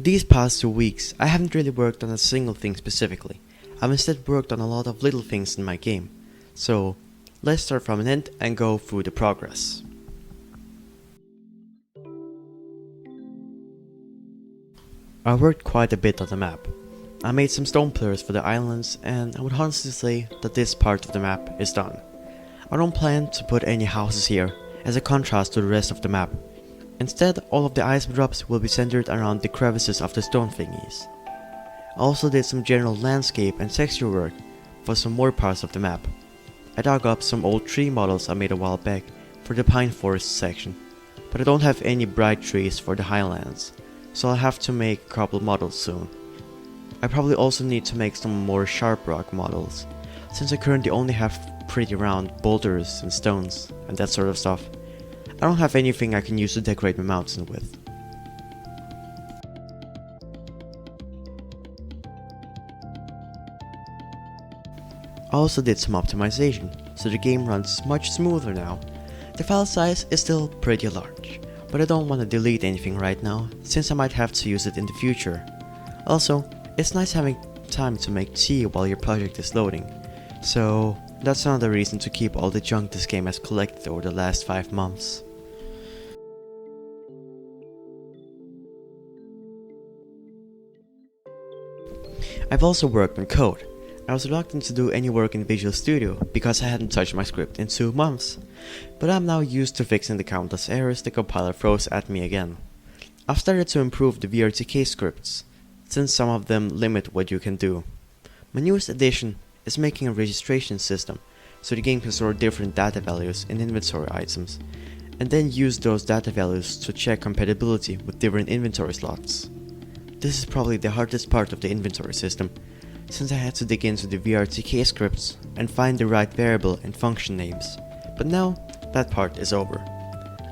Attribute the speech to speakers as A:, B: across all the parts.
A: These past 2 weeks, I haven't really worked on a single thing specifically. I've instead worked on a lot of little things in my game. So, let's start from an end and go through the progress. I worked quite a bit on the map. I made some stone pillars for the islands, and I would honestly say that this part of the map is done. I don't plan to put any houses here as a contrast to the rest of the map. Instead, all of the item drops will be centered around the crevices of the stone thingies. I also did some general landscape and texture work for some more parts of the map. I dug up some old tree models I made a while back for the pine forest section, but I don't have any bright trees for the highlands, so I'll have to make a couple models soon. I probably also need to make some more sharp rock models, since I currently only have pretty round boulders and stones and that sort of stuff. I don't have anything I can use to decorate my mountain with. I also did some optimization, so the game runs much smoother now. The file size is still pretty large, but I don't want to delete anything right now, since I might have to use it in the future. Also, it's nice having time to make tea while your project is loading, so that's another reason to keep all the junk this game has collected over the last 5 months. I've also worked on code. I was reluctant to do any work in Visual Studio because I hadn't touched my script in 2 months, but I'm now used to fixing the countless errors the compiler throws at me again. I've started to improve the VRTK scripts, since some of them limit what you can do. My newest addition is making a registration system, so the game can store different data values in inventory items, and then use those data values to check compatibility with different inventory slots. This is probably the hardest part of the inventory system, since I had to dig into the VRTK scripts and find the right variable and function names, but now that part is over,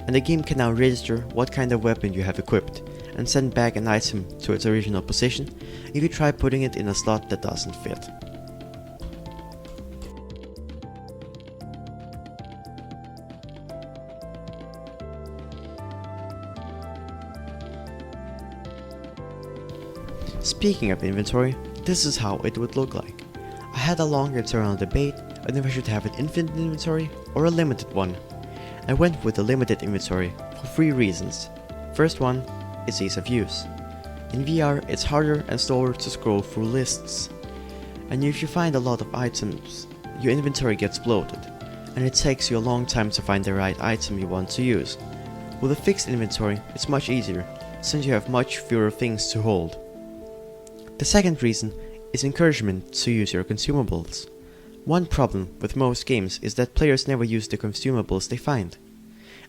A: and the game can now register what kind of weapon you have equipped and send back an item to its original position if you try putting it in a slot that doesn't fit. Speaking of inventory, this is how it would look like. I had a long internal debate on if I should have an infinite inventory or a limited one. I went with a limited inventory for 3 reasons. First one is ease of use. In VR, it's harder and slower to scroll through lists, and if you find a lot of items, your inventory gets bloated, and it takes you a long time to find the right item you want to use. With a fixed inventory, it's much easier, since you have much fewer things to hold. The second reason is encouragement to use your consumables. One problem with most games is that players never use the consumables they find.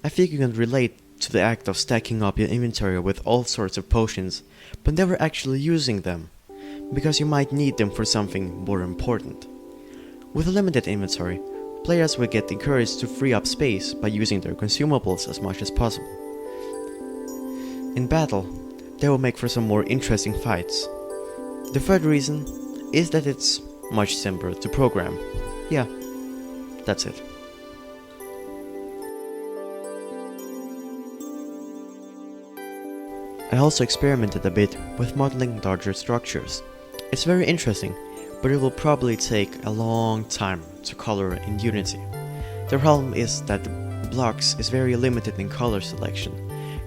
A: I think you can relate to the act of stacking up your inventory with all sorts of potions, but never actually using them, because you might need them for something more important. With a limited inventory, players will get encouraged to free up space by using their consumables as much as possible. In battle, they will make for some more interesting fights. The third reason is that it's much simpler to program. Yeah, that's it. I also experimented a bit with modeling larger structures. It's very interesting, but it will probably take a long time to color in Unity. The problem is that the blocks is very limited in color selection,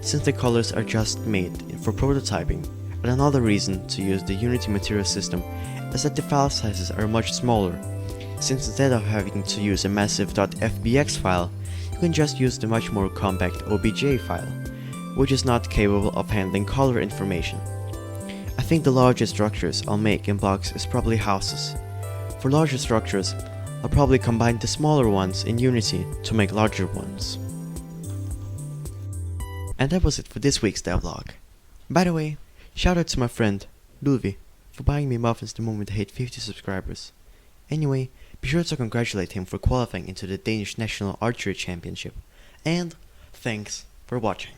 A: since the colors are just made for prototyping. And another reason to use the Unity material system is that the file sizes are much smaller, since instead of having to use a massive .fbx file, you can just use the much more compact obj file, which is not capable of handling color information. I think the largest structures I'll make in blocks is probably houses. For larger structures, I'll probably combine the smaller ones in Unity to make larger ones. And that was it for this week's devlog. By the way, shout out to my friend, Ludvig, for buying me muffins the moment I hit 50 subscribers. Anyway, be sure to congratulate him for qualifying into the Danish National Archery Championship. And thanks for watching.